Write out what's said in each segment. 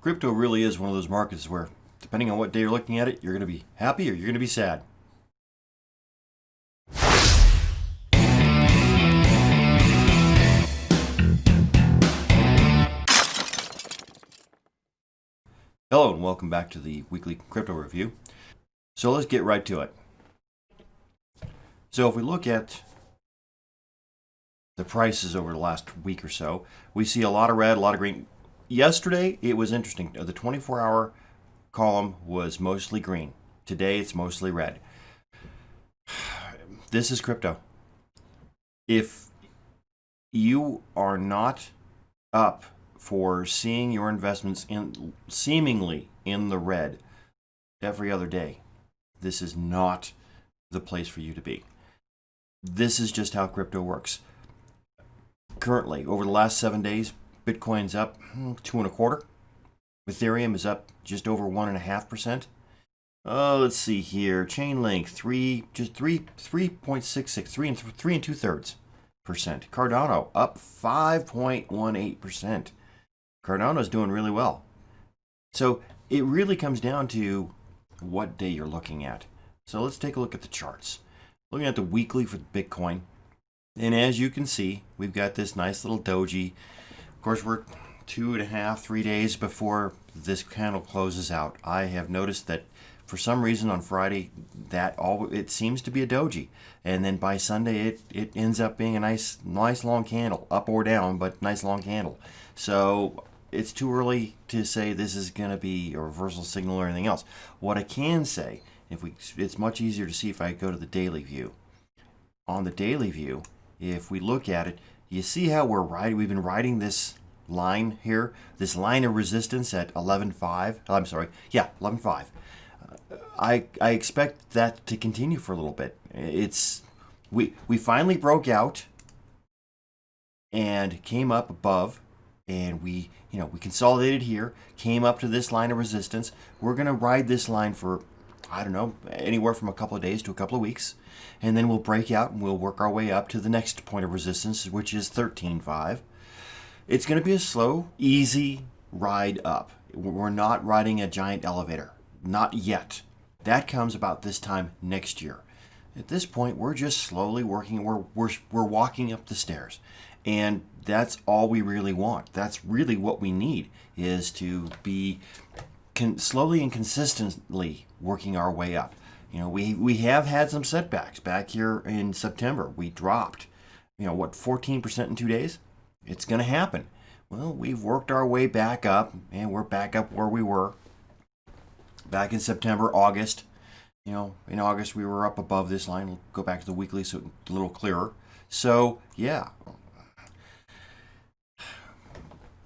Crypto really is one of those markets where, depending on what day you're looking at it, you're going to be happy or you're going to be sad. Hello and welcome back to the weekly crypto review. So let's get right to it. So if we look at the prices over the last week or so, we see a lot of red, a lot of green. Yesterday, it was interesting. The 24-hour column was mostly green. Today, it's mostly red. This is crypto. If you are not up for seeing your investments seemingly in the red every other day, this is not the place for you to be. This is just how crypto works. Currently, over the last 7 days, Bitcoin's up 2.25%. Ethereum is up just over 1.5%. Let's see here. Chainlink 3.66, 3.2%. Cardano up 5.18%. Cardano's doing really well. So it really comes down to what day you're looking at. So let's take a look at the charts. Looking at the weekly for Bitcoin. And as you can see, we've got this nice little doji. Of course, we're 2.5, 3 days before this candle closes out. I have noticed that for some reason on Friday, it seems to be a doji. And then by Sunday, it ends up being a nice long candle, up or down, but nice long candle. So it's too early to say this is going to be a reversal signal or anything else. What I can say, it's much easier to see if I go to the daily view. On the daily view, if we look at it, you see how we've been riding this line here, this line of resistance at 11.5. I'm sorry, 11.5. I expect that to continue for a little bit. We finally broke out and came up above, and we consolidated here, came up to this line of resistance. We're going to ride this line for, I don't know, anywhere from a couple of days to a couple of weeks. And then we'll break out and we'll work our way up to the next point of resistance, which is 13.5. It's going to be a slow, easy ride up. We're not riding a giant elevator. Not yet. That comes about this time next year. At this point, we're just slowly working. We're walking up the stairs. And that's all we really want. That's really what we need, is to be slowly and consistently working our way up. We have had some setbacks. Back here in September, we dropped, 14% in 2 days? It's going to happen. Well, we've worked our way back up, and we're back up where we were back in September, August. In August, we were up above this line. We'll go back to the weekly so it's a little clearer. So, yeah.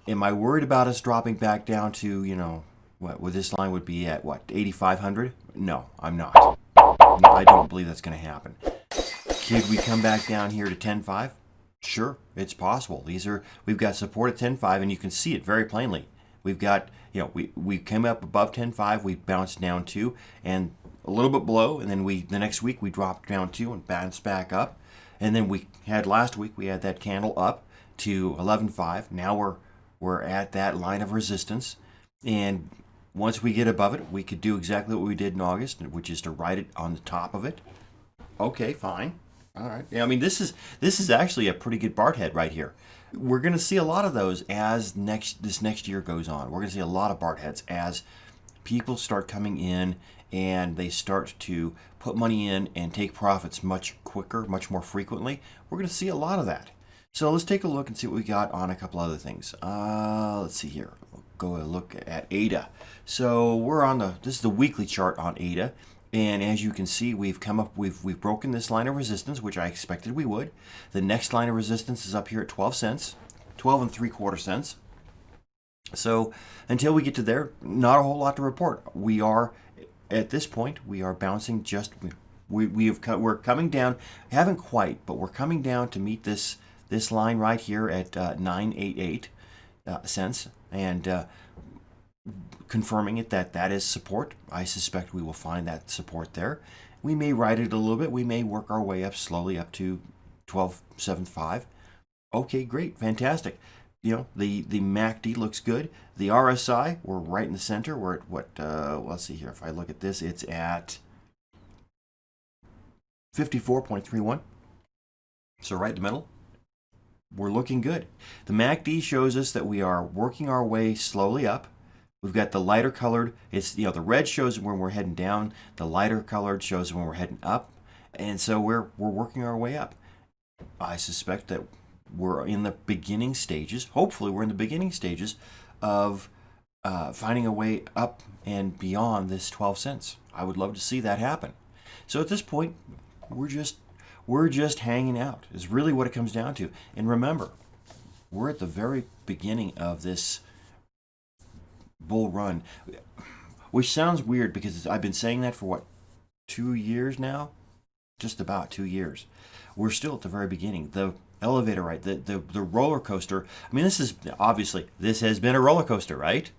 Am I worried about us dropping back down to, what this line would be at, 8,500? No, I'm not. No, I don't believe that's going to happen. Could we come back down here to 10.5? Sure, it's possible. We've got support at 10.5, and you can see it very plainly. We've got, we came up above 10.5, we bounced down 2, and a little bit below, and then the next week we dropped down 2 and bounced back up. And then last week we had that candle up to 11.5. Now we're at that line of resistance, and once we get above it, we could do exactly what we did in August, which is to ride it on the top of it. Okay, fine. All right. Yeah, this is actually a pretty good BART head right here. We're going to see a lot of those as this next year goes on. We're going to see a lot of BART heads as people start coming in and they start to put money in and take profits much quicker, much more frequently. We're going to see a lot of that. So let's take a look and see what we got on a couple other things. Let's see here. We'll go look at ADA. So this is the weekly chart on ADA. And as you can see, we've broken this line of resistance, which I expected we would. The next line of resistance is up here at 12 cents, 12.75 cents. So until we get to there, not a whole lot to report. At this point, we are bouncing we're coming down, haven't quite, but we're coming down to meet this line right here at 9.88 cents, and confirming it that is support. I suspect we will find that support there. We may ride it a little bit. We may work our way up slowly up to 12.75. Okay, great, fantastic. the MACD looks good. The RSI, we're right in the center. We're at what? Let's see here. If I look at this, it's at 54.31. So right in the middle. We're looking good. The MACD shows us that we are working our way slowly up. We've got the lighter colored. It's the red shows when we're heading down. The lighter colored shows when we're heading up. And so we're working our way up. I suspect that we're in the beginning stages. Hopefully, we're in the beginning stages of finding a way up and beyond this 12 cents. I would love to see that happen. So at this point, we're just hanging out. Is really what it comes down to. And remember, we're at the very beginning of this bull run, which sounds weird because I've been saying that for what, 2 years now? Just about 2 years. We're still at the very beginning. The elevator ride, the roller coaster. I mean, this has been a roller coaster, right?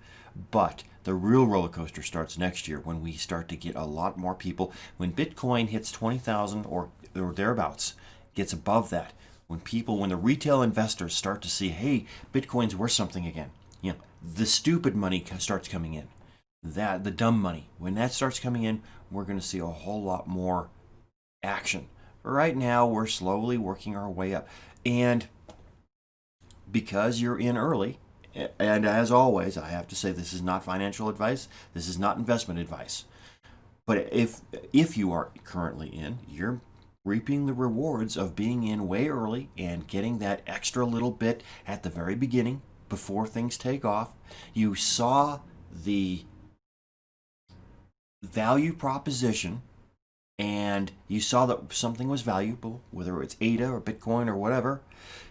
But the real roller coaster starts next year when we start to get a lot more people. When Bitcoin hits 20,000 or thereabouts, gets above that. When the retail investors start to see, hey, Bitcoin's worth something again. The stupid money starts coming in. The dumb money. When that starts coming in, we're going to see a whole lot more action. Right now, we're slowly working our way up. And because you're in early, and as always, I have to say this is not financial advice. This is not investment advice. But if you are currently in, you're reaping the rewards of being in way early and getting that extra little bit at the very beginning before things take off. You saw the value proposition and you saw that something was valuable, whether it's ADA or Bitcoin or whatever.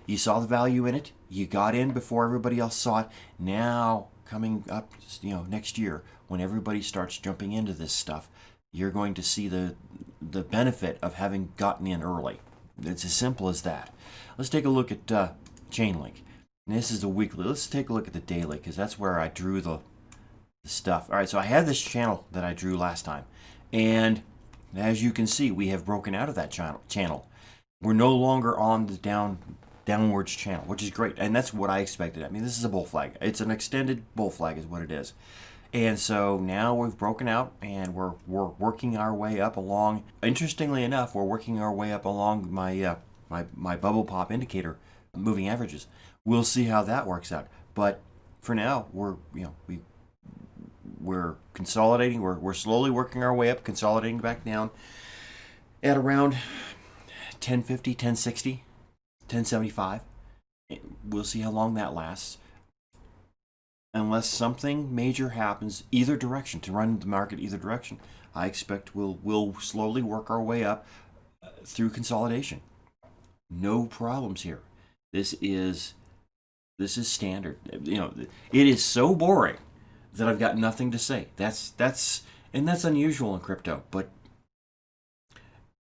You saw the value in it. You got in before everybody else saw it. Now, coming up, next year, when everybody starts jumping into this stuff, you're going to see the benefit of having gotten in early. It's as simple as that. Let's take a look at Chainlink. And this is the weekly. Let's take a look at the daily because that's where I drew the stuff. All right, so I had this channel that I drew last time, and as you can see, we have broken out of that channel. We're no longer on the downwards channel, which is great, and that's what I expected. I mean, this is a bull flag. It's an extended bull flag is what it is. And so now we've broken out, and we're working our way up along. Interestingly enough, we're working our way up along my bubble pop indicator moving averages. We'll see how that works out. But for now, we're consolidating. We're slowly working our way up, consolidating back down at around 1050, 1060, 1075. We'll see how long that lasts. Unless something major happens either direction, to run the market either direction, I expect we'll slowly work our way up through consolidation. No problems here. This is standard. It is so boring that I've got nothing to say. That's unusual in crypto, but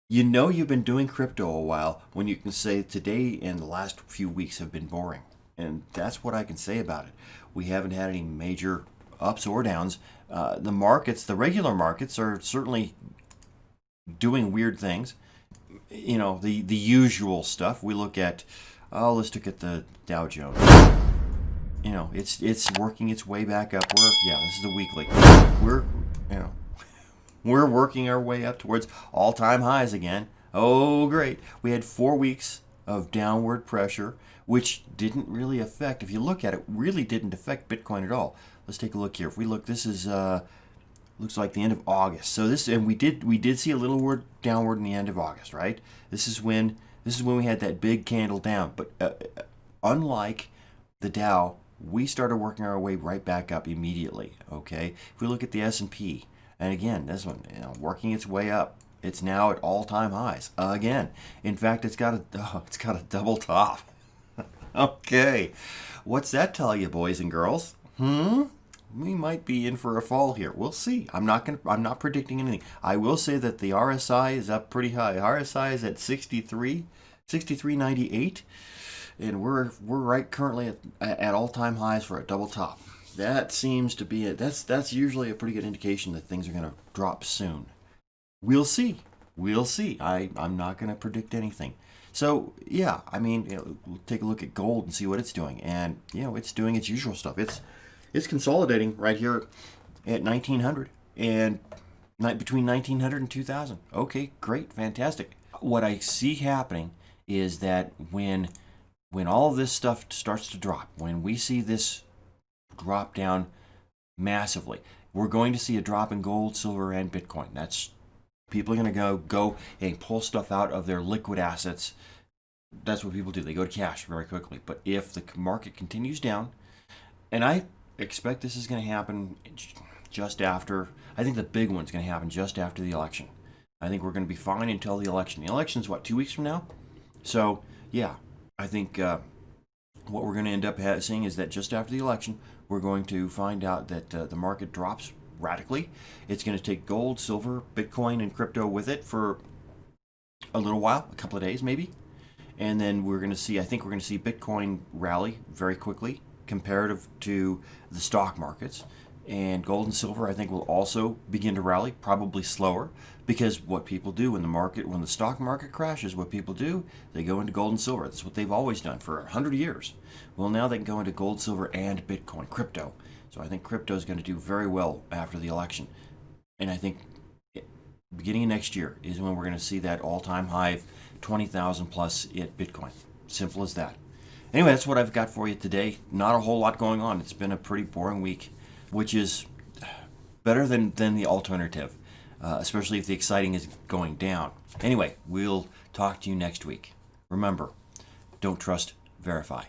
you've been doing crypto a while when you can say today and the last few weeks have been boring. And that's what I can say about it. We haven't had any major ups or downs. The regular markets are certainly doing weird things. The usual stuff. We look at, let's look at the Dow Jones. It's working its way back up. This is the weekly. We're working our way up towards all-time highs again. Oh, great. We had 4 weeks of downward pressure, which didn't really affect, if you look at it, really didn't affect Bitcoin at all. Let's take a look here. If we look, this is looks like the end of August. So we did see a little downward in the end of August, right? This is when we had that big candle down. But unlike the Dow, we started working our way right back up immediately. Okay. If we look at the S&P, and again, this one, working its way up. It's now at all-time highs again. In fact, it's got a double top. Okay, what's that tell you, boys and girls? We might be in for a fall here. We'll see. I'm not predicting anything. I will say that the RSI is up pretty high. RSI is at 63.98, and we're right currently at all-time highs for a double top. That seems to be it. That's usually a pretty good indication that things are going to drop soon. We'll see. I'm not going to predict anything. So yeah, I mean, we'll take a look at gold and see what it's doing, and it's doing its usual stuff. It's consolidating right here at 1900 and between 1900 and 2000. Okay, great, fantastic. What I see happening is that when all of this stuff starts to drop, when we see this drop down massively, we're going to see a drop in gold, silver, and Bitcoin. That's people are going to go and pull stuff out of their liquid assets. That's what people do. They go to cash very quickly. But if the market continues down, and I expect this is going to happen just after, I think the big one's going to happen just after the election. I think we're going to be fine until the election. The election's what, 2 weeks from now? So yeah, I think what we're going to end up seeing is that just after the election, we're going to find out that the market drops radically. It's going to take gold, silver, Bitcoin, and crypto with it for a little while, a couple of days maybe. And then I think we're going to see Bitcoin rally very quickly comparative to the stock markets. And gold and silver, I think, will also begin to rally, probably slower, because what people do when the stock market crashes, what people do, they go into gold and silver. That's what they've always done for 100 years. Well, now they can go into gold, silver, and Bitcoin, crypto. So I think crypto is going to do very well after the election. And I think beginning of next year is when we're going to see that all-time high of 20,000 plus at Bitcoin. Simple as that. Anyway, that's what I've got for you today. Not a whole lot going on. It's been a pretty boring week, which is better than the alternative, especially if the exciting is going down. Anyway, we'll talk to you next week. Remember, don't trust, verify.